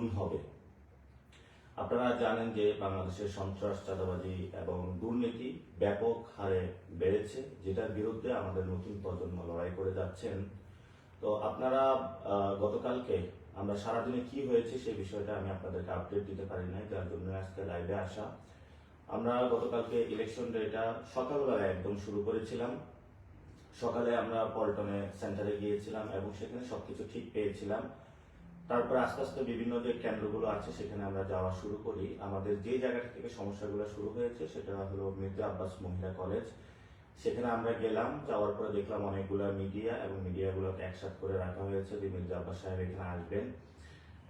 দ্বিগুণ হবে। আপনারা জানেন যে বাংলাদেশের সন্ত্রাস, চাঁদাবাজি এবং দুর্নীতি ব্যাপক হারে বেড়েছে, যেটার বিরুদ্ধে আমাদের নতুন প্রজন্ম লড়াই করে যাচ্ছেন। তো আপনারা গতকালকে আমরা সারাদিনে কি হয়েছে সেই বিষয়টা আমি আপনাদেরকে আপডেট দিতে পারি নাই, যার জন্য আজকে লাইভে আসা। আমরা গতকালকে ইলেকশন ডেটা সকালবেলা একদম শুরু করেছিলাম। সকালে আমরা পল্টনে সেন্টারে গিয়েছিলাম এবং সেখানে সবকিছু ঠিক পেয়েছিলাম। তারপর আস্তে আস্তে বিভিন্ন যে কেন্দ্রগুলো আছে সেখানে আমরা যাওয়া শুরু করি। আমাদের যে জায়গা থেকে সমস্যাগুলো শুরু হয়েছে সেটা হলো মির্জা আব্বাস মহিলা কলেজ। সেখানে আমরা গেলাম, যাওয়ার পরে দেখলাম অনেকগুলো মিডিয়া এবং মিডিয়াগুলোকে একসাথে করে রাখা হয়েছে যে মির্জা আব্বাস সাহেব এখানে আসবেন।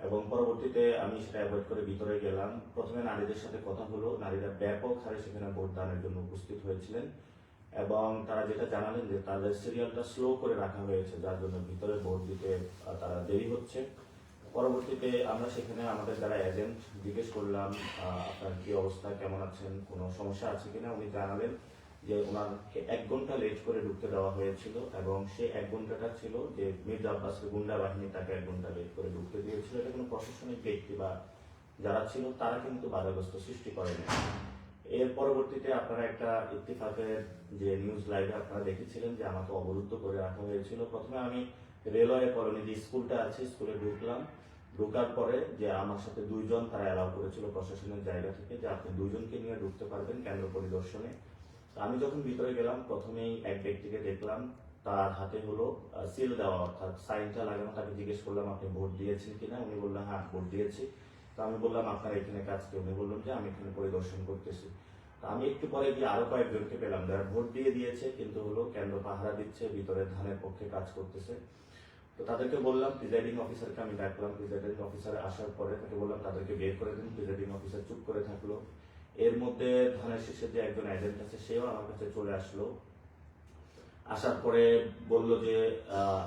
এবং পরবর্তীতে আমি সেটা অ্যাভয়েড করে ভিতরে গেলাম। প্রথমে নারীদের সাথে কথা হলো, নারীরা ব্যাপক হারে সেখানে ভোট দানের জন্য উপস্থিত হয়েছিলেন এবং তারা যেটা জানালেন যে তাদের সিরিয়ালটা স্লো করে রাখা হয়েছে, যার জন্য ভিতরে ভোট দিতে তারা দেরি হচ্ছে। পরবর্তীতে আমরা সেখানে আমাদের যারা এজেন্ট জিজ্ঞেস করলাম আপনার কি অবস্থা, কেমন আছেন, কোনো সমস্যা আছে কিনা। উনি জানালেন যে ওনাকে 1 ঘন্টা লেট করে ঢুকতে দেওয়া হয়েছিল এবং সেই 1 ঘন্টাটা ছিল যে মির্জা আব্বাসের গুন্ডা বাহিনী তাকে 1 ঘন্টা লেট করে ঢুকতে দিয়েছিল। এটা কোনো প্রশাসনিক ব্যক্তি বা যারা ছিল তারা কিন্তু বাধাগ্রস্ত সৃষ্টি করেনি। এর পরবর্তীতে আপনারা একটা ইত্তেফাকের যে নিউজ লাইভে আপনারা দেখেছিলেন যে আমাকে অবরুদ্ধ করে রাখা হয়েছিল। প্রথমে আমি রেলওয়ে কলোনি যে স্কুলটা আছে স্কুলে ঢুকলাম। ঢোকার পরে যে আমার সাথে 2 জন তারা অ্যালাউ করেছিল প্রশাসনের জায়গা থেকে যে আপনি 2 জনকে নিয়ে ঢুকতে পারবেন কেন্দ্র পরিদর্শনে। আমি যখন ভিতরে গেলাম প্রথমেই এক ব্যক্তিকে দেখলাম, তার হাতে হলো সিল দেওয়া অর্থাৎ সাইনটা লাগানো। তাকে জিজ্ঞেস করলাম আপনি ভোট দিয়েছেন কিনা। উনি বললেন হ্যাঁ ভোট দিয়েছি। তো আমি বললাম আপনার এখানে কাজ কি। উনি বললাম যে আমি এখানে পরিদর্শন করতেছি। তো আমি একটু পরে গিয়ে আরো কয়েকজনকে পেলাম যারা ভোট দিয়ে দিয়েছে কিন্তু হলো কেন্দ্র পাহারা দিচ্ছে, ভিতরে ধানের পক্ষে কাজ করতেছে। তো তাদেরকে বললাম, প্রিজাইডিং অফিসারকে আমি ডাকলাম। প্রিজাইডিং অফিসার আসার পরে তাকে বললাম তাদেরকে বের করে দিন। প্রিজাইডিং অফিসার চুপ করে থাকলো। এর মধ্যে ধানের শীষের যে একজন এজেন্ট আছে সেও আমার কাছে চলে আসলো। আসার পরে বলল যে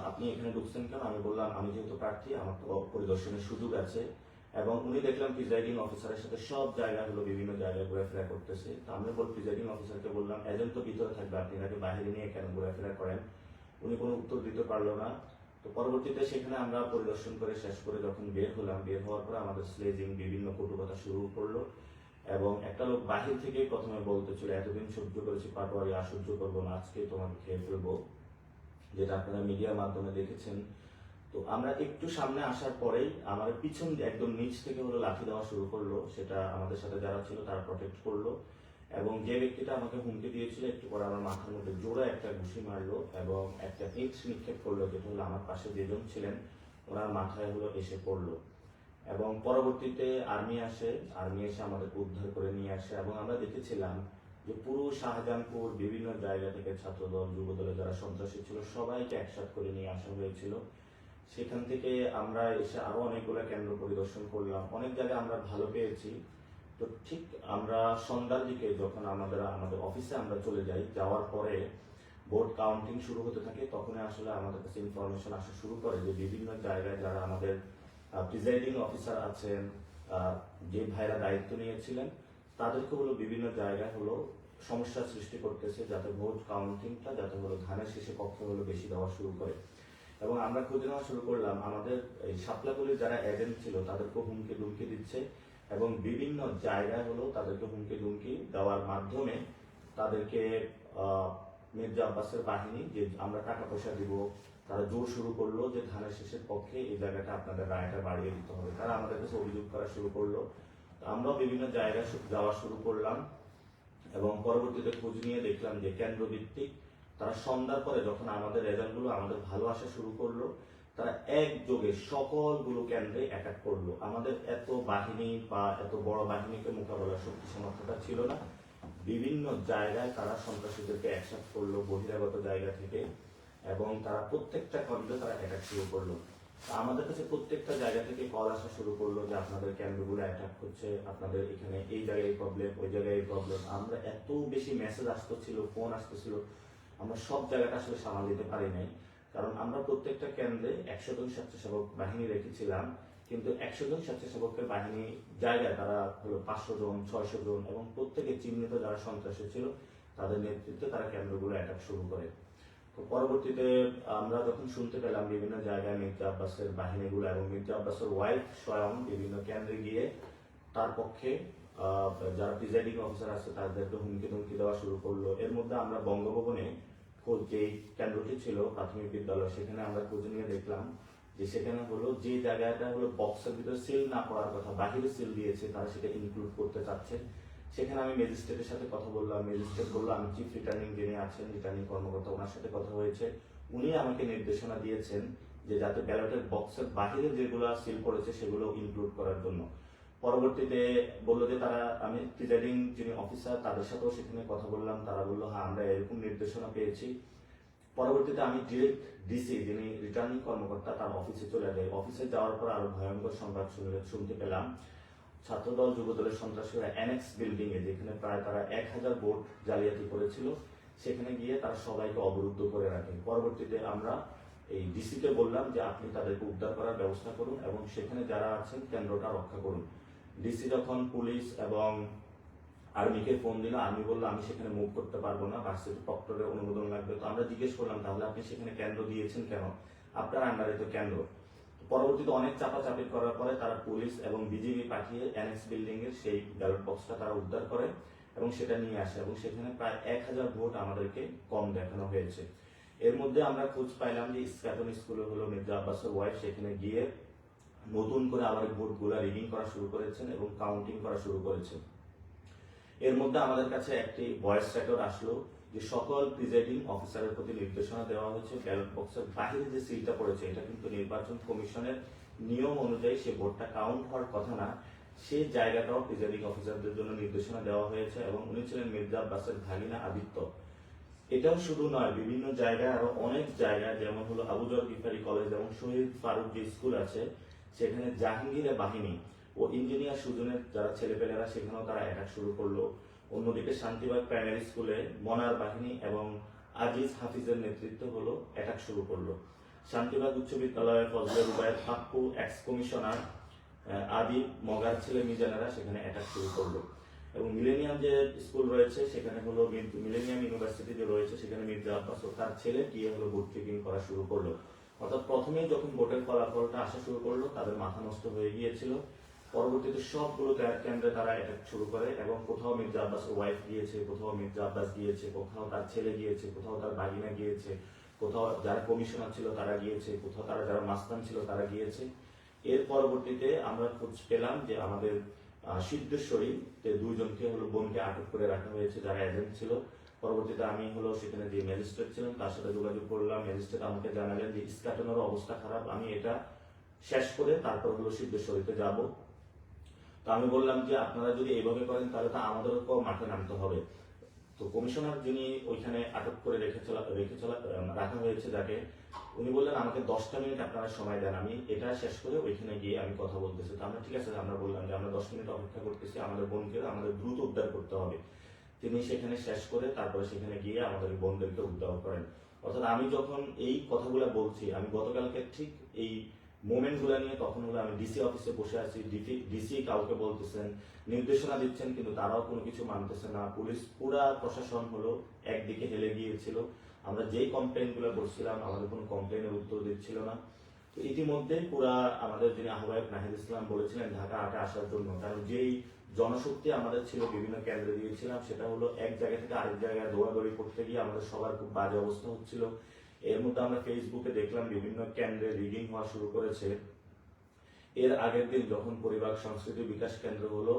আপনি এখানে ঢুকছেন কেন। আমি বললাম আমি যেহেতু প্রার্থী আমার তো পরিদর্শনের সুযোগ আছে। এবং উনি দেখলাম প্রিজাইডিং অফিসারের সাথে সব জায়গায় হলো বিভিন্ন জায়গায় ঘোরাফেরা করতেছে। তো আমি প্রিজাইডিং অফিসারকে বললাম এজেন্ট তো ভিতরে থাকবে, আপনি নাকি বাইরে নিয়ে কেন ঘোরাফেরা করেন। উনি কোনো উত্তর দিতে পারলো না। তো পরবর্তীতে সেখানে আমরা পরিদর্শন করে শেষ করে যখন বের হলাম, বের হওয়ার পর আমাদের স্লেজিং বিভিন্ন কটু কথা শুরু করলো এবং একটা লোক বাহির থেকে প্রথমে বলতেছিল এতদিন সহ্য করেছি পাটোয়ারি, আর সহ্য করবো না, আজকে তোমাকে খেয়ে ফেলবো, যেটা আপনারা মিডিয়ার মাধ্যমে দেখেছেন। তো আমরা একটু সামনে আসার পরেই আমার পিছন একদম নিচ থেকে হলো লাঠি দেওয়া শুরু করলো। সেটা আমাদের সাথে যারা ছিল তারা প্রটেক্ট করলো এবং যে ব্যক্তিটা আমাকে হুমকি দিয়েছিল একটু পরে আমার মাথার মধ্যে জোরে একটা ঘুষি মারলো এবং একটা ইট নিক্ষেপ করলো, যেটা হলো আমার পাশে যেজন ছিলেন ওনার মাথায় হলো এসে পড়লো। এবং পরবর্তীতে আর্মি আসে, আর্মি এসে আমাদেরকে উদ্ধার করে নিয়ে আসে এবং আমরা দেখেছিলাম যে পুরো শাহজাহানপুর বিভিন্ন জায়গা থেকে ছাত্রদল, যুবদলে যারা সন্ত্রাসী ছিল সবাইকে একসাথে করে নিয়ে আসা হয়েছিল। সেখান থেকে আমরা এসে আরো অনেকগুলো কেন্দ্র পরিদর্শন করলাম, অনেক জায়গায় আমরা ভালো পেয়েছি। তো ঠিক আমরা সন্ধ্যার দিকে যখন আমাদের অফিসে আমরা চলে যাই, যাওয়ার পরে ভোট কাউন্টিং শুরু হতে থাকে, তখন আসলে আমাদের কাছে ইনফরমেশন আসা শুরু করে যে বিভিন্ন জায়গায় যারা আমাদের প্রিজাইডিং অফিসার আছেন, যে ভাইরা দায়িত্ব নিয়েছিলেন তাদেরকে হলো বিভিন্ন জায়গায় হলো সমস্যার সৃষ্টি করতেছে, যাতে ভোট কাউন্টিংটা যাতে হলো ধানের শীষে পক্ষে হলো বেশি দেওয়া শুরু করে। এবং আমরা খুঁজে নেওয়া শুরু করলাম আমাদের এই শাপলাগুলির যারা এজেন্ট ছিল তাদেরকে হুমকি দুমকি দিচ্ছে এবং বিভিন্ন জায়গায় হলো তাদেরকে হুমকি দুমকি দেওয়ার মাধ্যমে তাদেরকে মির্জা আব্বাসের বাহিনী যে আমরা টাকা পয়সা দিব, তারা জোর শুরু করলো যে ধানের শীষের পক্ষে এই জায়গাটা আপনাদের রায়টা বাড়িয়ে দিতে হবে। তারা আমাদের কাছে অভিযোগ করা শুরু করলো। আমরাও বিভিন্ন জায়গায় যাওয়া শুরু করলাম এবং পরবর্তীতে খোঁজ নিয়ে দেখলাম যে কেন্দ্রভিত্তিক তারা সন্ধ্যার পরে যখন আমাদের রেজাল্টগুলো আমাদের ভালো আসা শুরু করলো, তারা একযোগে সকলগুলো কেন্দ্রে অ্যাটাক করলো। আমাদের এত বাহিনী বা এত বড় বাহিনীকে মোকাবেলার শক্তি সামর্থ্যটা ছিল না। বিভিন্ন জায়গায় তারা সন্ত্রাসীদেরকে একসাথে করলো বহিরাগত জায়গা থেকে এবং তারা প্রত্যেকটা কেন্দ্রে তারা অ্যাটাক শুরু করলো। আমাদের কাছে প্রত্যেকটা জায়গা থেকে কল আসা শুরু করলো যে আপনাদের কেন্দ্রগুলো অ্যাটাক হচ্ছে, আপনাদের এখানে এই জায়গায় প্রবলেম, ওই জায়গায় প্রবলেম। আমরা এত বেশি মেসেজ আসতেছিল, ফোন আসতেছিল, আমরা সব জায়গাটা আসলে সামাল দিতে পারি নাই। কারণ আমরা প্রত্যেকটা কেন্দ্রে 100 জন স্বেচ্ছাসেবক বাহিনী রেখেছিলাম, কিন্তু 100 জন স্বেচ্ছাসেবকের বাহিনী জায়গায় তারা হলো 500 জন, 600 জন এবং প্রত্যেকে চিহ্নিত যারা সন্ত্রাসী ছিল তাদের নেতৃত্বে তারা কেন্দ্রগুলো অ্যাটাক শুরু করে। তো পরবর্তীতে আমরা যখন শুনতে পেলাম বিভিন্ন জায়গায় মির্জা আব্বাসের বাহিনীগুলো এবং মির্জা আব্বাসের ওয়াইফ স্বয়ং বিভিন্ন কেন্দ্রে গিয়ে তার পক্ষে যারা প্রিজাইডিং অফিসার আছে তাদেরকে হুমকি ধমকি দেওয়া শুরু করলো। এর মধ্যে আমরা বঙ্গভবনে খোঁজ, যেই কেন্দ্রটি ছিল প্রাথমিক বিদ্যালয়, সেখানে আমরা খোঁজ নিয়ে দেখলাম যে সেখানে হলো যে জায়গাটা হলো বক্সের ভিতরে সিল না করার কথা, বাহিরে সিল দিয়েছে, তারা সেটা ইনক্লুড করতে চাচ্ছে। সেখানে আমি ম্যাজিস্ট্রেটের সাথে কথা বললাম, ম্যাজিস্ট্রেট বললো আমি চিফ রিটার্নিং যিনি আছেন, রিটার্নিং কর্মকর্তা, ওনার সাথে কথা হয়েছে। উনি আমাকে নির্দেশনা দিয়েছেন যে যাতে ব্যালটের বক্সের বাহিরে যেগুলো সিল করেছে সেগুলো ইনক্লুড করার জন্য। পরবর্তীতে বললো যে তারা, আমি প্রিজাইডিং যিনি অফিসার তাদের সাথেও সেখানে কথা বললাম, তারা বললো হ্যাঁ আমরা এরকম নির্দেশনা পেয়েছি। পরবর্তীতে আমি ডিরেক্ট ডিসি যিনি রিটার্নিং কর্মকর্তা তার অফিসে চলে যাই। অফিসে যাওয়ার পর আরো ভয়ঙ্কর সংবাদ শুনতে পেলাম, ছাত্রদল যুবদলের সন্ত্রাসীরা অ্যানেক্স বিল্ডিং এ, যেখানে প্রায় তারা 1000 ভোট জালিয়াতি করেছিল, সেখানে গিয়ে তারা সবাইকে অবরুদ্ধ করে রাখে। পরবর্তীতে আমরা এই ডিসিকে বললাম যে আপনি তাদেরকে উদ্ধার করার ব্যবস্থা করুন এবং সেখানে যারা আছেন কেন্দ্রটা রক্ষা করুন। ডিসি যখন পুলিশ এবং আর্মিকে ফোন দিল, আর্মি বললো আমি সেখানে মুভ করতে পারবো না, ভার্সিটি প্রক্টরের অনুমোদন লাগবে। তো আমরা জিজ্ঞেস করলাম তাহলে আপনি সেখানে কেন্দ্র দিয়েছেন কেন, আপনার আন্ডারে তো কেন্দ্র। পরবর্তীতে অনেক চাপাচাপি করার পরে তারা পুলিশ এবং বিজিবি পাঠিয়ে অ্যানেক্স বিল্ডিং এর সেই ব্যালট বক্সটা তারা উদ্ধার করে এবং সেটা নিয়ে আসে এবং সেখানে প্রায় 1000 ভোট আমাদেরকে কম দেখানো হয়েছে। এর মধ্যে আমরা খোঁজ পাইলাম যে স্ক্যাটন স্কুলে হলো মির্জা আব্বাসের ওয়াইফ সেখানে গিয়ে নতুন করে আবার ভোটগুলা রিডিং করা শুরু করেছেন এবং কাউন্টিং করা শুরু করেছেন। এর মধ্যে আমাদের কাছে একটি ভয়েস রেকর্ড আসলো যে সকল প্রিজাইডিং অফিসারের প্রতি নির্দেশনা দেওয়া হয়েছে ব্যালট বক্সের বাহিরে যে সিলটা পড়েছে এটা কিন্তু নির্বাচন কমিশনের নিয়ম অনুযায়ী সে ভোটটা কাউন্ট হওয়ার কথা না, সেই জায়গাটাও প্রিজাইডিং অফিসারদের জন্য নির্দেশনা দেওয়া হয়েছে এবং উনি ছিলেন মির্জা আব্বাসের ভাগিনা আদিত্য। এটাও শুধু নয়, বিভিন্ন জায়গায় আরো অনেক জায়গায়, যেমন হলো আবুজর গিফারি কলেজ এবং শহীদ ফারুক যে স্কুল আছে সেখানে জাহাঙ্গীরের বাহিনী ও ইঞ্জিনিয়ার সুজনের যারা ছেলেপেলেরা সেখানেও তারা অ্যাটাক শুরু করলো। অন্যদিকে শান্তিবাগ প্রাইমারি স্কুলে মনার বাহিনী এবং আজিজ হাফিজের নেতৃত্বে হলো অ্যাটাক শুরু করলো। শান্তিবাগ উচ্চ বিদ্যালয়ের ফজলে রুবায়ের পাপ্পু, এক্স কমিশনার আদি মগার ছেলে মিজানেরা সেখানে অ্যাটাক শুরু করলো। এবং মিলেনিয়াম যে স্কুল রয়েছে সেখানে হলো মিলেনিয়াম ইউনিভার্সিটি যে রয়েছে সেখানে মির্জা আব্বাস ও তার ছেলে গিয়ে হলো ভোট চেকিং করা শুরু করলো। অর্থাৎ প্রথমেই যখন ভোটের ফলাফলটা আসা শুরু করলো তাদের মাথা নষ্ট হয়ে গিয়েছিল। পরবর্তীতে সবগুলো কেন্দ্রে তারা অ্যাটাক শুরু করে এবং কোথাও মির্জা আব্বাসের ওয়াইফ গিয়েছে, কোথাও মির্জা আব্বাস গিয়েছে, কোথাও তার ছেলে গিয়েছে, কোথাও তার বাগিনা গিয়েছে, কোথাও যারা কমিশনার ছিল তারা গিয়েছে, কোথাও তারা যারা মাস্তান ছিল তারা গিয়েছে। এর পরবর্তীতে আমরা খোঁজ পেলাম যে আমাদের সিদ্ধেশ্বরী দুইজনকে হলো বোনকে আটক করে রাখা হয়েছে যারা এজেন্ট ছিল। পরবর্তীতে আমি হলো সেখানে যে ম্যাজিস্ট্রেট ছিলেন তার সাথে যোগাযোগ করলাম। ম্যাজিস্ট্রেট আমাকে জানালেন যে স্কাটনের অবস্থা খারাপ, আমি এটা শেষ করে তারপর হলো সিদ্ধেশ্বরীতে যাব। তো আমি বললাম যে আপনারা যদি এইভাবে করেন তাহলে তো আমাদেরকেও মাঠে নামতে হবে। তো কমিশনার যিনি ওইখানে আটক করে রাখা হয়েছে যাকে, উনি বললেন আমাকে 10টা মিনিট আপনারা সময় দেন, আমি এটা শেষ করে ওইখানে গিয়ে আমি কথা বলতেছি। তো আমরা ঠিক আছে, আমরা বললাম যে আমরা 10 মিনিট অপেক্ষা করতেছি, আমাদের বোনকে আমাদের দ্রুত উদ্ধার করতে হবে। তিনি সেখানে শেষ করে তারপরে সেখানে গিয়ে আমাদের বোনদেরকে উদ্ধার করেন। অর্থাৎ আমি যখন এই কথাগুলো বলছি, আমি গতকালকে ঠিক এই মোমেন্ট গুলা নিয়ে তখন হলো আমি ডিসি অফিসে বসে আছি, ডিসি কাউকে বলতেছেন, নির্দেশনা দিচ্ছেন, কিন্তু তারাও কোনো কিছু মানতেছে না। পুলিশ পুরা প্রশাসন হলো একদিকে হেলে গিয়েছিল। আমরা যেই কমপ্লেন গুলো করছিলাম আমাদের কোনো কমপ্লেনের উত্তর দিচ্ছিল না। তো ইতিমধ্যে পুরা আমাদের যিনি আহ্বায়ক নাহিদ ইসলাম বলেছিলেন ঢাকা 8-এ আসার জন্য, কারণ যেই জনশক্তি আমাদের ছিল বিভিন্ন কেন্দ্রে দিয়েছিলাম সেটা হলো এক জায়গা থেকে আরেক জায়গায় দৌড়াদৌড়ি করতে গিয়ে আমাদের সবার খুব বাজে অবস্থা হচ্ছিল। এর মধ্যে আমরা ফেসবুকে দেখলাম বিভিন্ন কেন্দ্রে রিগিং হওয়া শুরু করেছে। এর আগের দিন যখন পরিবার সংস্কৃতি বিকাশ কেন্দ্র হলো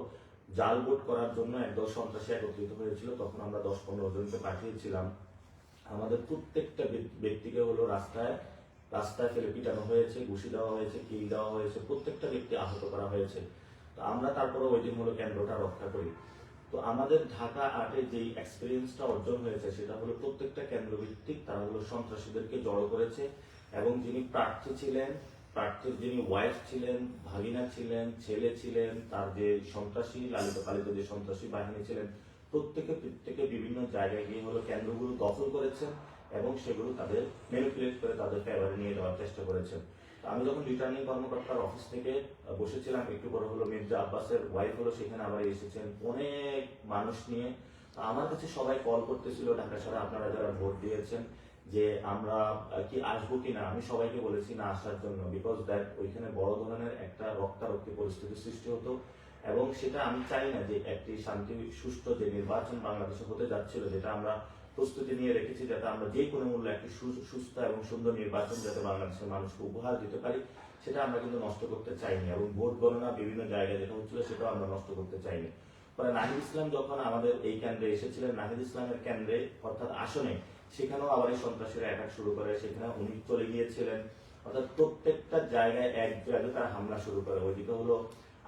জাল ভোট করার জন্য একদল সন্ত্রাসী একত্রিত হয়েছিল, তখন আমরা 10-15 জনকে পাঠিয়েছিলাম। আমাদের প্রত্যেকটা ব্যক্তিকে হলো রাস্তায় ফেলে পিটানো হয়েছে, ঘুষি দেওয়া হয়েছে, কিল দেওয়া হয়েছে, প্রত্যেকটা ব্যক্তি আহত করা হয়েছে। তো আমরা তারপরে ওই দিন হলো কেন্দ্রটা রক্ষা করি। তো আমাদের ঢাকা 8-এ যেই এক্সপিরিয়েন্সটা অর্জন হয়েছে সেটা হলো প্রত্যেকটা কেন্দ্র ভিত্তিক তারা হলো সন্ত্রাসীদেরকে জড়ো করেছে এবং যিনি প্রার্থী ছিলেন, প্রার্থীর যিনি ওয়াইফ ছিলেন, ভাগিনা ছিলেন, ছেলে ছিলেন, তার যে সন্ত্রাসী লালিত পালিত যে সন্ত্রাসী বাহিনী ছিলেন, প্রত্যেকে বিভিন্ন জায়গায় গিয়ে হলো কেন্দ্রগুলো দখল করেছেন এবং সেগুলো তাদের ম্যানিপুলেট করে তাদের ফেভারে নিয়ে যাওয়ার চেষ্টা করেছেন। আমি যখন রিটার্নিং কর্মকর্তার অফিস থেকে বসেছিলাম, একটু পরে হলো মির্জা আব্বাসের ওয়াইফ হলো সেখানে আবার এসেছেন অনেক মানুষ নিয়ে। আমার কাছে সবাই কল করতেছিল ঢাকা শহরে আপনারা যারা ভোট দিয়েছেন যে আমরা কি আসবো কিনা। আমি সবাইকে বলেছি না আসার জন্য, বিকজ দ্যাট ওইখানে বড় ধরনের একটা রক্তারক্তি পরিস্থিতি সৃষ্টি হতো, এবং সেটা আমি চাই না যে একটি শান্তি সুষ্ঠু যে নির্বাচন বাংলাদেশে হতে যাচ্ছিল, যেটা আমরা প্রস্তুতি নিয়ে রেখেছি, যাতে আমরা যে কোনো মূল্যে একটি সুস্থ এবং সুন্দর নির্বাচন যাতে বাংলাদেশের মানুষকে উপহার দিতে পারি, সেটা আমরা কিন্তু নষ্ট করতে চাইনি। এবং ভোট গণনা বিভিন্ন জায়গায় যেটা হচ্ছিল সেটাও আমরা নষ্ট করতে চাইনি। পরে নাহিদ ইসলাম যখন আমাদের এই কেন্দ্রে এসেছিলেন, নাহিদ ইসলামের কেন্দ্রে অর্থাৎ আসনে, সেখানেও আবার এই সন্ত্রাসীরা অ্যাটাক শুরু করে, সেখানে উনি চলে গিয়েছিলেন। অর্থাৎ প্রত্যেকটা জায়গায় এক জায়গায় তারা হামলা শুরু করে। ওইদিকে হলো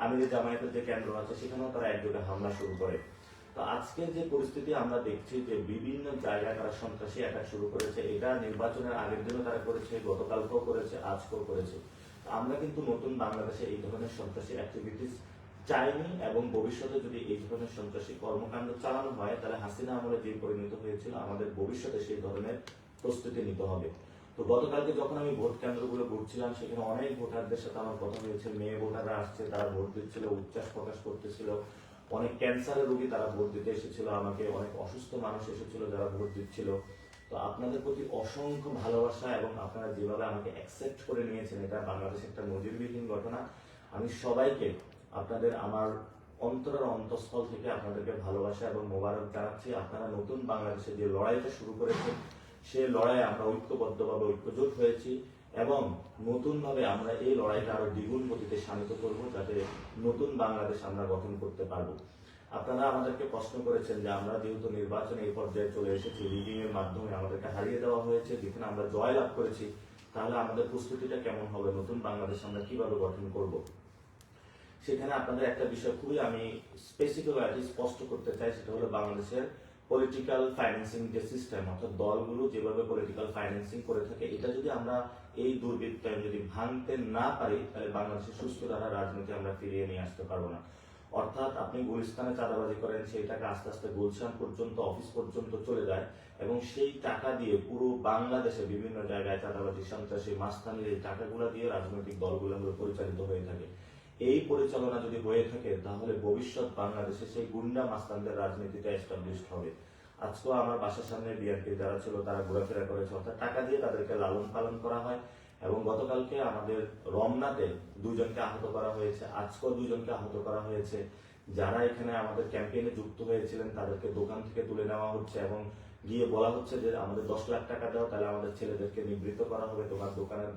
আমিরের জামায়াতের যে কেন্দ্র আছে সেখানেও তারা এক জায়গায় হামলা শুরু করে। তো আজকের যে পরিস্থিতি আমরা দেখছি যে বিভিন্ন জায়গায় তারা সন্ত্রাসী অ্যাটাক শুরু করেছে, এটা নির্বাচনের আগের দিনও তারা করেছে, গতকালকেও করেছে, আজকেও করেছে। আমরা কিন্তু নতুন বাংলাদেশে এই ধরনের সন্ত্রাসী অ্যাক্টিভিটিস চাইনি, এবং ভবিষ্যতে যদি এই ধরনের সন্ত্রাসী কর্মকাণ্ড চালানো হয়, তাহলে হাসিনা আমলে যে পরিণত হয়েছিল, আমাদের ভবিষ্যতে সেই ধরনের প্রস্তুতি নিতে হবে। তো গতকালকে যখন আমি ভোট কেন্দ্রগুলো ঘুরছিলাম, সেখানে অনেক ভোটারদের সাথে আমার কথা হয়েছে। মেয়ে ভোটাররা আসছে, তারা ভোট দিচ্ছিল, উচ্ছ্বাস প্রকাশ করতেছিল। অনেক ক্যান্সারের রোগী তারা ভোট দিতে এসেছিল আমাকে, অনেক অসুস্থ মানুষ এসেছিল যারা ভোট দিচ্ছিল। তো আপনাদের প্রতি অসংখ্য ভালোবাসা, এবং আপনারা যেভাবে আমাকে অ্যাকসেপ্ট করে নিয়েছেন, এটা বাংলাদেশের একটা নজিরবিহীন ঘটনা। আমি সবাইকে আপনাদের আমার অন্তরের অন্তঃস্থল থেকে আপনাদেরকে ভালোবাসা এবং মোবারক জানাচ্ছি। আপনারা নতুন বাংলাদেশে যে লড়াইটা শুরু করেছেন, সেই লড়াইয়ে আমরা ঐক্যবদ্ধভাবে ঐক্যজোট হয়েছি, এবং নতুনভাবে আমরা এই লড়াইটা আরো দ্বিগুণ গতিতে শানিত করব, যাতে নতুন বাংলাদেশ আমরা গঠন করতে পারবো। আপনারা আমাদেরকে প্রশ্ন করেছেন যে আমরা যেহেতু নির্বাচনে এই পর্যায়ে চলে এসেছি, রিগিং এর মাধ্যমে আমাদেরকে হারিয়ে দেওয়া হয়েছে, যেখানে আমরা জয় লাভ করেছি, তাহলে আমাদের প্রস্তুতিটা কেমন হবে, নতুন বাংলাদেশ আমরা কিভাবে গঠন করব। সেখানে আপনাদের একটা বিষয় খুবই আমি স্পেসিফিক স্পষ্ট করতে চাই, সেটা হলো বাংলাদেশের পলিটিক্যাল ফাইন্যান্সিং যে সিস্টেম, অর্থাৎ দলগুলো যেভাবে পলিটিক্যাল ফাইন্যান্সিং করে থাকে, এটা যদি আমরা এই দুর্বৃত্তায়ন যদি ভাঙতে না পারি, তাহলে বাংলাদেশের সুস্থ ধারা রাজনীতি আমরা ফিরিয়ে নিয়ে আসতে পারবো না। অর্থাৎ আপনি গুলিস্তানে চাঁদাবাজি করেন, সেই টাকা আস্তে আস্তে গুলশান পর্যন্ত, অফিস পর্যন্ত চলে যায়, এবং সেই টাকা দিয়ে পুরো বাংলাদেশে বিভিন্ন জায়গায় চাঁদাবাজি, সন্ত্রাসী, মাস্তানির এই টাকাগুলো দিয়ে রাজনৈতিক দলগুলো পরিচালিত হয়ে থাকে। এই পরিচালনা যদি হয়ে থাকে, তাহলে ভবিষ্যৎ বাংলাদেশে সেই গুন্ডা মাস্তানদের রাজনীতিটা এস্টাবলিশ হবে। আজকেও আমার বাসার সামনে বিএনপি যারা ছিল তারা ঘোরাফেরা করেছে, অর্থাৎ টাকা দিয়ে তাদেরকে লালন পালন করা হয়। এবং গতকালকে আমাদের রমনাতে 2 জনকে আহত করা হয়েছে, আজকেও 2 জনকে আহত করা হয়েছে। যারা এখানে আমাদের ক্যাম্পেইনে যুক্ত হয়েছিলেন তাদেরকে দোকান থেকে তুলে নেওয়া হচ্ছে, এবং গিয়ে বলা হচ্ছে যে আমাদের 10 লাখ টাকা দাও, তাহলে আমাদের ছেলেদেরকে নিবৃত্ত করা হবে, তোমার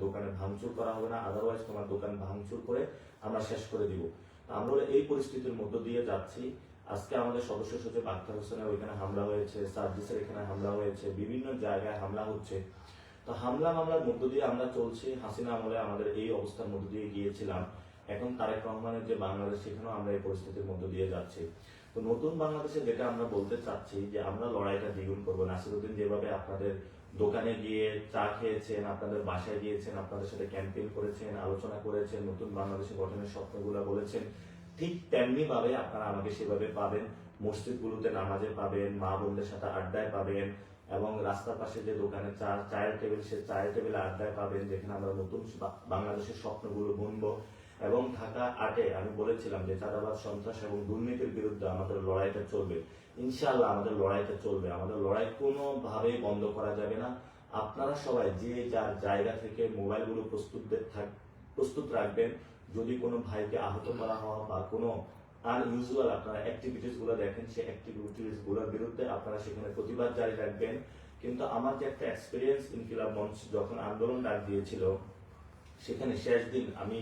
দোকানে ভাঙচুর করা হবে না, আদারওয়াইজ তোমার দোকান ভাঙচুর করে আমরা শেষ করে দিব। আমরা এই পরিস্থিতির মধ্য দিয়ে যাচ্ছি। আজকে আমাদের সদস্য সচিব আক্তার হোসেনের ওইখানে হামলা হয়েছে, সার্জিসের এখানে হামলা হয়েছে, বিভিন্ন জায়গায় হামলা হচ্ছে। তো হামলা মামলার মধ্য দিয়ে আমরা চলছি। হাসিনা আমলে আমাদের এই অবস্থার মধ্য দিয়ে গিয়েছিলাম, এখন তারেক রহমানের যে বাংলাদেশ, সেখানেও আমরা এই পরিস্থিতির মধ্য দিয়ে যাচ্ছি। তো নতুন বাংলাদেশে যেটা আমরা বলতে চাচ্ছি, যে আমরা লড়াইটা দ্বিগুণ করবো। নাসিরউদ্দিন যেভাবে আপনাদের দোকানে গিয়ে চা খেয়েছেন, আপনাদের বাসায় গিয়েছেন, আপনাদের সাথে ক্যাম্পেইন করেছেন, আলোচনা করেছেন, নতুন বাংলাদেশে গঠনের স্বপ্নগুলো বলেছেন, ঠিক তেমনি ভাবে আপনারা আমাকে সেভাবে পাবেন। মসজিদগুলোতে নামাজে পাবেন, মা বোনদের সাথে আড্ডায় পাবেন, এবং রাস্তার পাশে যে দোকানে চায়ের টেবিল, সে চায়ের টেবিলে আড্ডায় পাবেন, যেখানে আমরা নতুন বাংলাদেশের স্বপ্নগুলো বুনবো। এবং ঢাকা 8-এ আমি বলেছিলাম যে চাঁদাবাজ, সন্ত্রাস এবং দুর্নীতির বিরুদ্ধে আমাদের লড়াইটা চলবে। ইনশাআল্লাহ আমাদের লড়াইটা চলবে, আমাদের লড়াই কোনোভাবেই বন্ধ করা যাবে না। আপনারা সবাই যে যার জায়গা থেকে মোবাইলগুলো প্রস্তুত রাখবেন। যদি কোনো ভাইকে আহত করা হয় বা কোনো আনইউজুয়াল আপনারা অ্যাক্টিভিটিস গুলো দেখেন, সেই অ্যাক্টিভিটিস গুলোর বিরুদ্ধে আপনারা সেখানে প্রতিবাদ জারি রাখবেন। কিন্তু আমার যে একটা এক্সপিরিয়েন্স, ইনকিলাব মঞ্চ যখন আন্দোলন ডাক দিয়েছিল, সেখানে শেষ দিন আমি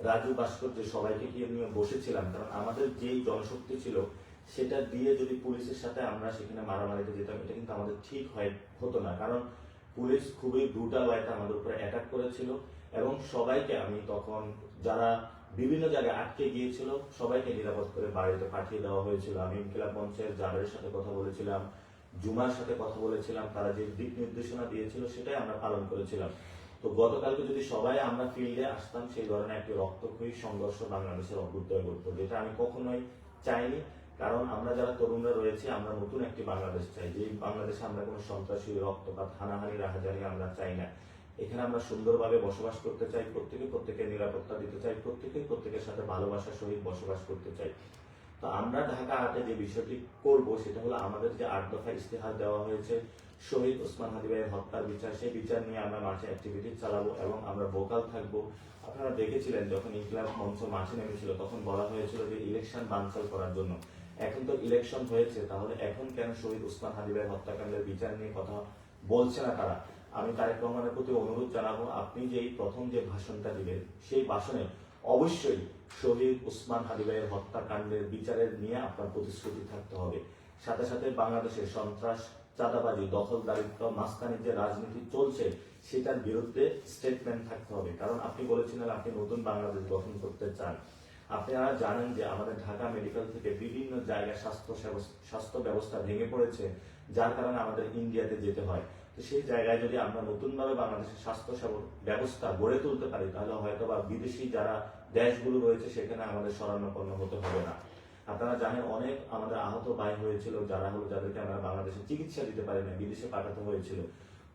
রাজু ভাস্কর্য সবাইকে নিয়ে বসেছিলাম, কারণ আমাদের যেই জনশক্তি ছিল সেটা দিয়ে যদি পুলিশের সাথে আমরা সেখানে মারামারিতে যেতাম, এটা কিন্তু আমাদের ঠিক হতো না। কারণ পুলিশ খুবই ব্রুটাল ওয়েতে আমাদের উপরে অ্যাটাক করেছিল, এবং সবাইকে আমি তখন যারা বিভিন্ন জায়গায় আটকে গিয়েছিল সবাইকে নিরাপদ করে বাড়িতে পাঠিয়ে দেওয়া হয়েছিল। আমি ইনকিলাব মঞ্চের জাবেরের সাথে কথা বলেছিলাম, জুমার সাথে কথা বলেছিলাম, তারা যে দিক নির্দেশনা দিয়েছিল সেটাই আমরা পালন করেছিলাম। তো গতকালকে যদি সবাই আমরা ফিল্ডে আসতাম, সেই ধরনের একটি রক্তক্ষয়ী সংঘর্ষ বাংলাদেশের অভ্যুদয় করতো, যেটা আমি কখনোই চাইনি। কারণ আমরা যারা তরুণরা রয়েছে, আমরা নতুন একটি বাংলাদেশ চাই, যে বাংলাদেশে আমরা কোনো সন্ত্রাসী, রক্তপাত, হানাহানি, রাহাজানি আমরা চাই না। এখানে আমরা সুন্দরভাবে বসবাস করতে চাই, প্রত্যেকের নিরাপত্তা দিতে চাই, প্রত্যেকের সাথে ভালোবাসার সহিত বসবাস করতে চাই। তো আমরা ঢাকা 8-এ যে বিষয়টি করব, সেটা হলো আমাদের যে 8 দফা ইস্তেহার দেওয়া হয়েছে, শহীদ ওসমান হাদি ভাইয়ের হত্যার বিচার, সেই বিচার নিয়ে আমরা মাঠে অ্যাক্টিভিটি চালাবো এবং আমরা ভোকাল থাকবো। আপনারা দেখেছিলেন যখন ইনকিলাব মঞ্চ মাঠে নেমেছিল তখন বলা হয়েছিল যে ইলেকশন বানচাল করার জন্য। এখন তো ইলেকশন হয়েছে, তাহলে এখন কেন শহীদ ওসমান হাদি ভাইয়ের হত্যাকাণ্ডের বিচার নিয়ে কথা বলছে না তারা? আমি তারেক রহমানের প্রতি অনুরোধ জানাবো, আপনি যেই প্রথম যে ভাষণটা দিবেন সেই ভাষণে অবশ্যই শহীদ ওসমান হাদি ভাইয়ের হত্যাকাণ্ডের বিচারের নিয়ে আপনার প্রতিশ্রুতি থাকতে হবে। সাথে সাথে বাংলাদেশের সন্ত্রাস, চাঁদাবাজি, দখলদারিত্ব, মাঝখানের যে রাজনীতি চলছে সেটার বিরুদ্ধে স্টেটমেন্ট থাকতে হবে। কারণ আপনি বলেছিলেন আপনি নতুন বাংলাদেশ গঠন করতে চান। আপনারা জানেন যে আমাদের ঢাকা মেডিকেল থেকে বিভিন্ন জায়গায় স্বাস্থ্য ব্যবস্থা ভেঙে পড়েছে, যার কারণে আমাদের ইন্ডিয়াতে যেতে হয়। তো সেই জায়গায় যদি আমরা নতুনভাবে বাংলাদেশের স্বাস্থ্য ব্যবস্থা গড়ে তুলতে পারি, তাহলে হয়তো বা বিদেশি যারা দেশগুলো রয়েছে সেখানে আমাদের শরণাপন্ন হতে হবে না। আপনারা জানেন অনেক আমাদের আহত ভাই হয়েছিল যাদেরকে আমরা বাংলাদেশে চিকিৎসা দিতে পারি না, বিদেশে পাঠাতে হয়েছিল।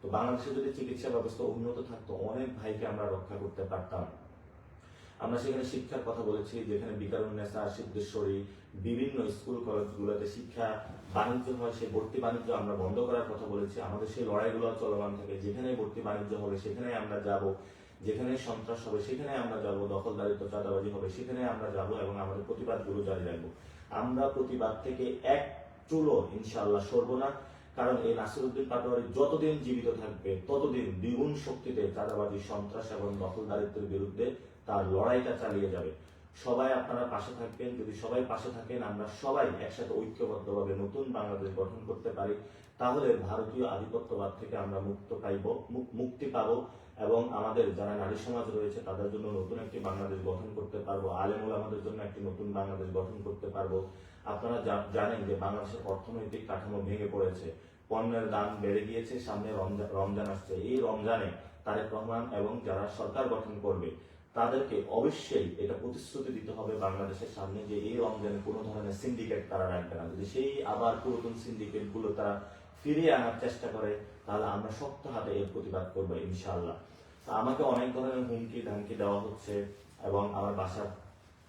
তো বাংলাদেশে যদি চিকিৎসা ব্যবস্থা উন্নত থাকতো অনেক ভাইকে আমরা রক্ষা করতে পারতাম। আমরা সেখানে শিক্ষার কথা বলেছি, যেখানে বিকারুন্নেসা, সিদ্ধেশ্বরী, বিভিন্ন স্কুল কলেজগুলোতে শিক্ষা বাণিজ্য হয়, সেই ভর্তি বাণিজ্য আমরা বন্ধ করার কথা বলেছি। আমাদের সেই লড়াইগুলো চলমান থাকে, যেখানে ভর্তি বাণিজ্য হবে সেখানে আমরা যাব, যেখানে সন্ত্রাস হবে সেখানে আমরা যাব, দখলদারিত্ব, চাঁদাবাজি হবে সেখানে আমরা যাব এবং আমাদের প্রতিবাদগুলো জারি রাখবো। আমরা প্রতিবাদ থেকে এক চুলো ইনশাআল্লাহ সরব না। কারণ এই নাসিরউদ্দিন পাটোয়ারি যতদিন জীবিত থাকবে ততদিন দ্বিগুণ শক্তিতে চাঁদাবাজি, সন্ত্রাস এবং দখলদারিত্বের বিরুদ্ধে তার লড়াইটা চালিয়ে যাবে। সবাই আপনারা পাশে থাকবেন। যদি সবাই পাশে থাকেন, আমরা সবাই একসাথে ঐক্যবদ্ধভাবে নতুন বাংলাদেশ গঠন করতে পারি, তাহলে ভারতীয় আধিপত্যবাদ থেকে আমরা মুক্তি পাবো এবং আমাদের যারা নারী সমাজ রয়েছে তাদের জন্য নতুন একটি বাংলাদেশ গঠন করতে পারবো, আলেম ওলামাদের জন্য একটি নতুন বাংলাদেশ গঠন করতে পারবো। আপনারা জানেন যে বাংলাদেশের অর্থনৈতিক কাঠামো ভেঙে পড়েছে, পণ্যের দাম বেড়ে গিয়েছে, সামনে রমজান আসছে। এই রমজানে তারেক রহমান এবং যারা সরকার গঠন করবে তাদেরকে অবশ্যই এটা প্রতিশ্রুতি দিতে হবে বাংলাদেশের সামনে যে এই রমজানে কোনো ধরনের সিন্ডিকেট তারা রাখবে না। যদি সেই আবার পুরাতন সিন্ডিকেট গুলো তারা ফিরিয়ে আনার চেষ্টা করে, তাহলে আমরা শক্ত হাতে এর প্রতিবাদ করবো ইনশাআল্লাহ। আমাকে অনেক ধরনের হুমকি ধামকি দেওয়া হচ্ছে এবং আমার বাসার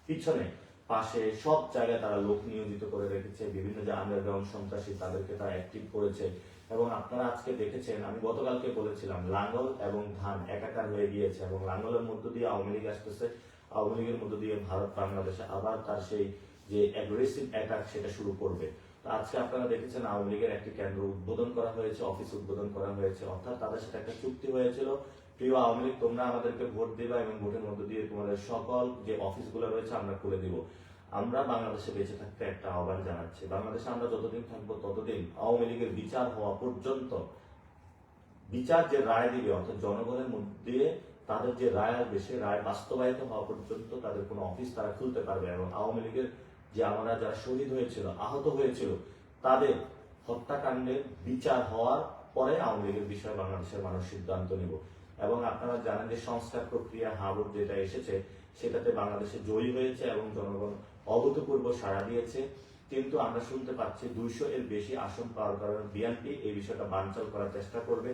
পিছনে পাশে সব জায়গায় তারা লোক নিয়োজিত করে রেখেছে, বিভিন্ন যে আন্ডারগ্রাউন্ড সন্ত্রাসী তাদেরকে তারা অ্যাক্টিভ করেছে। এবং আপনারা আজকে দেখেছেন, আমি গতকালকে বলেছিলাম লাঙ্গল এবং ধান একাকার হয়ে গিয়েছে এবং লাঙ্গলের মধ্য দিয়ে আওয়ামী লীগ আসতেছে, আওয়ামী লীগের মধ্য দিয়ে ভারত বাংলাদেশে আবার তার সেই যে অ্যাগ্রেসিভ অ্যাটাক সেটা শুরু করবে। তো আজকে আপনারা দেখেছেন আওয়ামী লীগের একটি কেন্দ্র উদ্বোধন করা হয়েছে, অফিস উদ্বোধন করা হয়েছে, অর্থাৎ তাদের সাথে একটা চুক্তি হয়েছিল, প্রিয় আওয়ামী লীগ তোমরা আমাদেরকে ভোট দিবা এবং ভোটের মধ্য দিয়ে তোমাদের সকল যে অফিসগুলো রয়েছে আমরা খুলে দিব। আমরা বাংলাদেশে বেঁচে থাকতে একটা আহ্বান জানাচ্ছি, বাংলাদেশে আমরা যতদিন থাকবো ততদিন আওয়ামী লীগের বিচার হওয়া পর্যন্ত, বিচার যে রায় দিবে অর্থাৎ জনগণের মধ্যে তাদের যে রায় আসবে সে রায় বাস্তবায়িত হওয়া পর্যন্ত তাদের কোনো অফিস তারা খুলতে পারবে। এবং আওয়ামী লীগের যে আমরা যারা শহীদ হয়েছিল, আহত হয়েছিল, তাদের হত্যাকাণ্ডের বিচার হওয়ার পরে আওয়ামী লীগের বিষয়ে বাংলাদেশের মানুষ সিদ্ধান্ত নেব। এবং আপনারা জানেন যে সংস্কার প্রক্রিয়া হাবুট যেটা এসেছে সেটাতে বাংলাদেশে জয়ী হয়েছে এবং জনগণ অভূতপূর্ব সাড়া দিয়েছে। কিন্তু আমরা শুনতে পাচ্ছি 200 এর বেশি আসন পাওয়ার কারণে বিএনপি এই বিষয়টা বানচাল করার চেষ্টা করবে।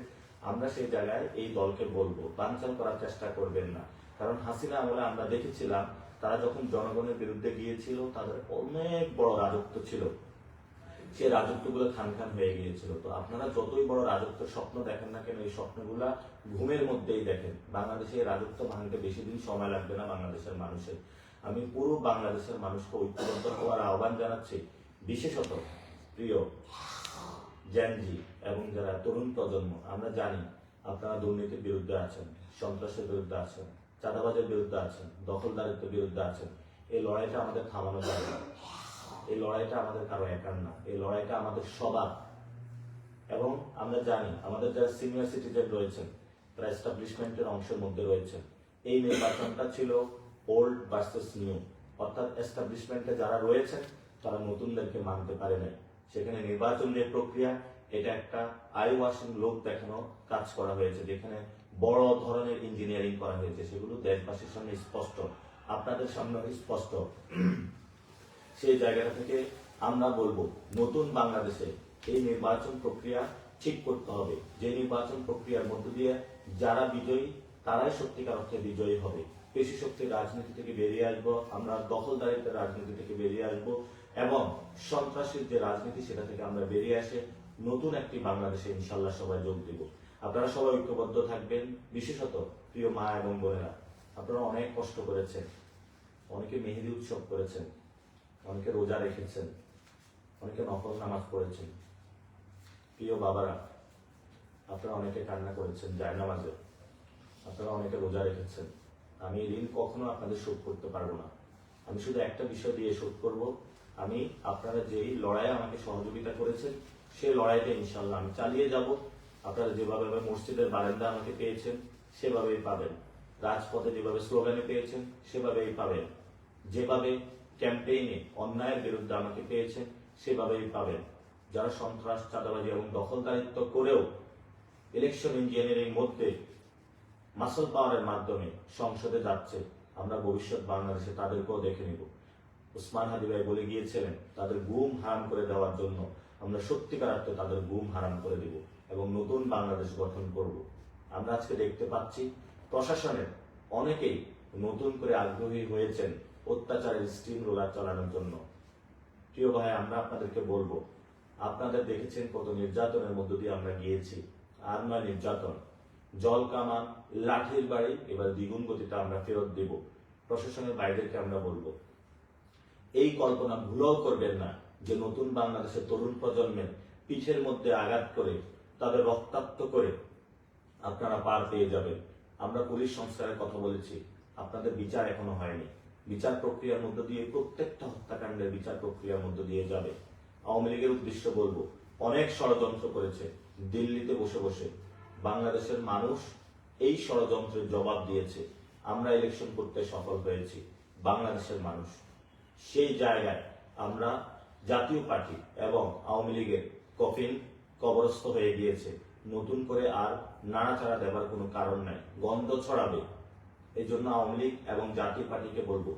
আমরা সেই জায়গায় এই দলকে বলবো বানচাল করার চেষ্টা করবেন না। কারণ হাসিনা আমলে আমরা দেখেছিলাম তারা যখন জনগণের বিরুদ্ধে গিয়েছিল তাদের অনেক বড় রাজত্ব ছিল, সেই রাজত্বগুলো খান খান হয়ে গিয়েছিল। তো আপনারা যতই বড় রাজত্বের স্বপ্ন দেখেন না কেন, এই স্বপ্নগুলা ঘুমের মধ্যেই দেখেন। বাংলাদেশে রাজত্ব ভাঙতে বেশি দিন সময় লাগবে না বাংলাদেশের মানুষের। আমি পুরো বাংলাদেশের মানুষকে ঐক্যবদ্ধ হওয়ার আহ্বান জানাচ্ছি, বিশেষত প্রিয় জেনজি এবং যারা তরুণ প্রজন্ম। আমরা জানি আপনারা দুর্নীতির বিরুদ্ধে আছেন, সন্ত্রাসের বিরুদ্ধে আছেন, চাঁদাবাজের বিরুদ্ধে আছেন, দখলদারিত্বের বিরুদ্ধে আছেন। এই লড়াইটা আমাদের থামানো যাবে না, এই লড়াইটা আমাদের কারো একার না, এই লড়াইটা আমাদের সবার। এবং আমরা জানি আমাদের যারা সিনিয়র সিটিজেন রয়েছেন তারা এস্টাবলিশমেন্টের অংশের মধ্যে রয়েছেন। এই নির্বাচনটা ছিল ওল্ড ভার্সেস নিউ, অর্থাৎ এস্টাবলিশমেন্টে যারা রয়েছেন তারা নতুনদেরকে মানতে পারে নাই। সেখানে নির্বাচন যে প্রক্রিয়া এটা একটা আই ওয়াশিং লোক দেখানো কাজ করা হয়েছে, যেখানে বড় ধরনের ইঞ্জিনিয়ারিং করা হয়েছে। সেগুলো দেশবাসীর সামনে স্পষ্ট, আপনাদের সামনে স্পষ্ট। সেই জায়গাটা থেকে আমরা বলবো নতুন বাংলাদেশে এই নির্বাচন প্রক্রিয়া ঠিক করতে হবে। যে নির্বাচন প্রক্রিয়ার মধ্য দিয়ে যারা বিজয়ী তারাই সত্যিকার অর্থে বিজয়ী হবে। পেশি শক্তির রাজনীতি থেকে বেরিয়ে আসবো, আমরা দখলদারিত্বের রাজনীতি থেকে বেরিয়ে আসবো এবং সন্ত্রাসীর যে রাজনীতি সেটা থেকে আমরা বেরিয়ে আসে নতুন একটি বাংলাদেশে ইনশাল্লাহ সবাই যোগ দিব। আপনারা সবাই ঐক্যবদ্ধ থাকবেন। বিশেষত প্রিয় মা এবং বোনেরা, আপনারা অনেক কষ্ট করেছেন, অনেকে মেহেদি উৎসব করেছেন, অনেকে রোজা রেখেছেন, অনেকে নফল নামাজ পড়েছেন। প্রিয় বাবারা, আপনারা অনেকে কান্না করেছেন জায়নামাজে, আপনারা অনেকে রোজা রেখেছেন। আমি এই ঋণ কখনো আপনাদের শোধ করতে পারবো না। আমি শুধু একটা বিষয় দিয়ে শোধ করব, আমি আপনারা যেই লড়াইয়ে আমাকে সহযোগিতা করেছেন সেই লড়াইটা ইনশাল্লাহ আমি চালিয়ে যাব। আপনারা যেভাবে মসজিদের বারান্দা আমাকে পেয়েছেন সেভাবেই পাবেন, রাজপথে যেভাবে স্লোগানে পেয়েছেন সেভাবেই পাবেন, যেভাবে ক্যাম্পেইনে অন্যায়ের বিরুদ্ধে আমাকে পেয়েছেন সেভাবেই পাবেন। যারা সন্ত্রাস, চাঁদাবাজি এবং দখলদারিত্ব করেও ইলেকশন ইঞ্জিনিয়ারিং মধ্যে মাসল পাওয়ারের মাধ্যমে সংসদে যাচ্ছে, আমরা ভবিষ্যৎ বাংলাদেশে তাদেরকেও দেখে নিব। উসমান হাদি ভাই বলে গিয়েছিলেন, তাদের গুম হারাম করে দেওয়ার জন্য আমরা সত্যিকার অর্থে তাদের গুম হারাম করে দিব এবং নতুন বাংলাদেশ গঠন করব। আমরা আজকে দেখতে পাচ্ছি প্রশাসনের অনেকেই নতুন করে আগ্রহী হয়েছেন অত্যাচারের স্টিম রোলার চালানোর জন্য। প্রিয় ভাই, আমরা আপনাদেরকে বলবো, আপনাদের দেখেছেন কত নির্যাতনের মধ্য দিয়ে আমরা গিয়েছি। আর নয় নির্যাতন, জল কামান, লাঠির বাড়ি, এবার দ্বিগুণ গতিটা আমরা ফেরত দিব। প্রশাসনের বাইরেকে আমরা বলবো, এই কল্পনা ভুলেও করবেন না যে নতুন বাংলাদেশের তরুণ প্রজন্মের পিঠের মধ্যে আঘাত করে তাদের রক্তাক্ত করে আপনারা পার পেয়ে যাবেন। আমরা পুলিশ সংস্কারের কথা বলেছি, আপনাদের বিচার এখনো হয়নি। বিচার প্রক্রিয়ার মধ্য দিয়ে প্রত্যেকটা হত্যাকাণ্ডের বিচার প্রক্রিয়ার মধ্য দিয়ে যাবে। আওয়ামী লীগের উদ্দেশ্য বলবো, অনেক ষড়যন্ত্র করেছে দিল্লিতে বসে বসে। বাংলাদেশের মানুষ এই ষড়যন্ত্রের জবাব দিয়েছে। আমরা ইলেকশন করতে সফল হয়েছি, বাংলাদেশের মানুষ। সেই জায়গায় আমরা জাতীয় পার্টি এবং আওয়ামী লীগের কফিন কবরস্থ হয়ে গিয়েছে। নতুন করে আর নাড়াচাড়া দেওয়ার কোনো কারণ নাই, গন্ধ ছড়াবে। এই জন্য আওয়ামী লীগ এবং জাতীয় পার্টিকে বলবো,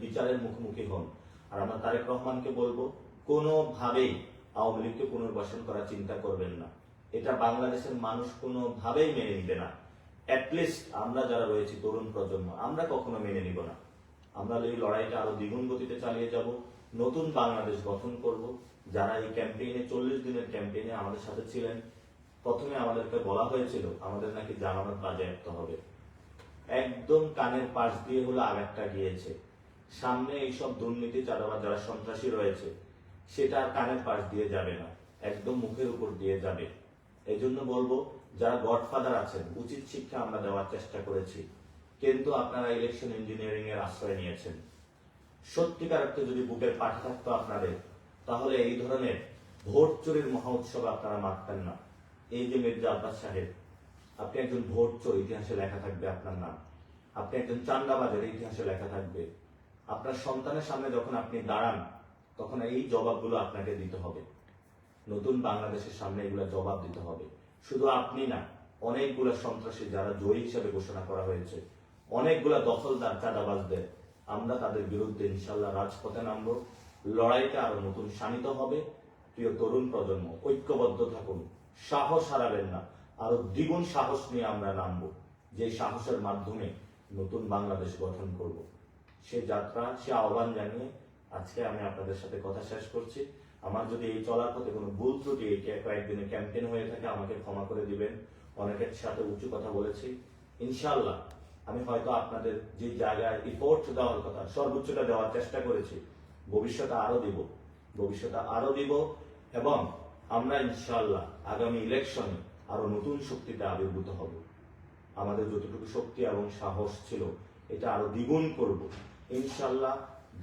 বিচারের মুখোমুখি হন। আর আমরা তারেক রহমানকে বলবো, কোনোভাবেই আওয়ামী লীগকে পুনর্বাসন করার চিন্তা করবেন না। এটা বাংলাদেশের মানুষ কোনোভাবেই মেনে নিবে না। অ্যাটলিস্ট আমরা যারা রয়েছি তরুণ প্রজন্ম, আমরা কখনো মেনে নিব না। আমরা এই লড়াইটা আরো দ্বিগুণ গতিতে চালিয়ে যাব, নতুন বাংলাদেশ গঠন করব। যারা এই ক্যাম্পেইনে 40 দিনের ক্যাম্পেইনে আমাদের সাথে ছিলেন, প্রথমে আমাদেরকে বলা হয়েছিল আমাদের নাকি জামানত বাজেয়াপ্ত হবে। একদম কানের পাশ দিয়ে হলো আঘাতটা গিয়েছে। সামনে এইসব দুর্নীতি, চাঁদাবাজ, যারা সন্ত্রাসী রয়েছে, সেটা আর কানের পাশ দিয়ে যাবে না, একদম মুখের উপর দিয়ে যাবে। এই জন্য বলবো, যারা গডফাদার আছেন, উচিত শিক্ষা আমরা দেওয়ার চেষ্টা করেছি, কিন্তু আপনারা ইলেকশন ইঞ্জিনিয়ারিং এর আশ্রয় নিয়েছেন। সত্যিকার অর্থে যদি বুকের পাঠা থাকতো আপনাদের, তাহলে এই ধরনের ভোট চোরের মহা উৎসবে আপনারা মারতেন না। এই যে মির্জা আব্বাস সাহেব, আপনি একজন ভোট চোর, ইতিহাসে লেখা থাকবে আপনার নাম। আপনি একজন চান্দাবাজের, ইতিহাসে লেখা থাকবে। আপনার সন্তানের সামনে যখন আপনি দাঁড়ান, তখন এই জবাবগুলো আপনাকে দিতে হবে। নতুন বাংলাদেশের সামনে এগুলো জবাব দিতে হবে। শুধু আপনি না, অনেকগুলো সন্ত্রাসী যারা জয়ী হিসেবে ঘোষণা করা হয়েছে, অনেকগুলা দখলদার, চাঁদাবাজদের, আমরা তাদের বিরুদ্ধে ইনশাল্লাহ রাজপথে নামবো। লড়াইটা আরো নতুন শানিত হবে। প্রিয় তরুণ প্রজন্ম, ঐক্যবদ্ধ থাকুন, সাহস হারাবেন না। আরো দ্বিগুণ সাহস নিয়ে আমরা নামবো, যে সাহসের মাধ্যমে নতুন বাংলাদেশ গঠন করব। সে যাত্রা, সে আহ্বান জানিয়ে আজকে আমি আপনাদের সাথে কথা শেষ করছি। আমার যদি এই চলার পথে কোনো ভুল ত্রুটি এই কয়েকদিনের ক্যাম্পেইন হয়ে থাকে, আমাকে ক্ষমা করে দিবেন। অনেকের সাথে উঁচু কথা বলেছি। ইনশাল্লাহ আমি হয়তো আপনাদের যে জায়গায় ইফোর্ট দেওয়ার কথা, সর্বোচ্চটা দেওয়ার চেষ্টা করেছি। ভবিষ্যতে আরো দিব এবং আমরা ইনশাল্লাহ আগামী ইলেকশনে আরো নতুন শক্তিতে আবির্ভূত হব। আমাদের যতটুকু শক্তি এবং সাহস ছিল, এটা আরো দ্বিগুণ করব ইনশাল্লাহ।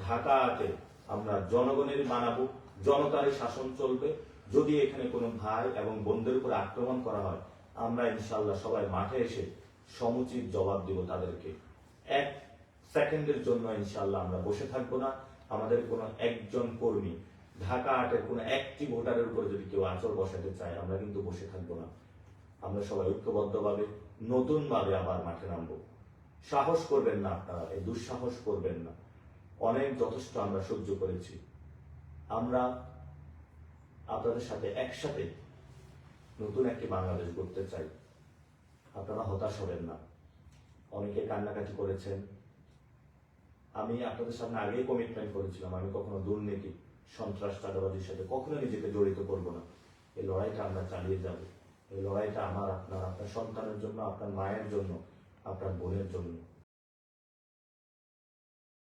ঢাকাতে আমরা জনগণের বানাবো, জনতারই শাসন চলবে। যদি এখানে কোনো ভাই এবং বোনদের উপর আক্রমণ করা হয়, আমরা ইনশাল্লাহ সবাই মাঠে এসে সমুচিত জবাব দিব তাদেরকে। 1 সেকেন্ডের জন্য ইনশাল্লাহ আমরা বসে থাকবো না। আমাদের কোনো একজন কর্মী, ঢাকা আটের কোনো একটি ভোটারের উপর যদি কেউ আঁচড় বসাতে চায়, আমরা কিন্তু বসে থাকবো না। আমরা সবাই ঐক্যবদ্ধভাবে নতুন ভাবে আবার মাঠে নামবো। সাহস করবেন না, আপনারা এই দুঃসাহস করবেন না। অনেক যথেষ্ট আমরা সহ্য করেছি। আমরা আপনাদের সাথে একসাথে নতুন একটি বাংলাদেশ গড়তে চাই। আপনারা হতাশ হবেন না। অনেকে কান্নাকাটি করেছেন। আমি আপনাদের সামনে আগেই কমিটমেন্ট করেছিলাম, আমি কখনো দুর্নীতি, সন্ত্রাস, চাঁদাবাজির সাথে কখনো নিজেকে জড়িত করব না। এই লড়াইটা আমরা চালিয়ে যাব। এই লড়াইটা আমার, আপনার সন্তানের জন্য, আপনার মায়ের জন্য, আপনার বোনের জন্য।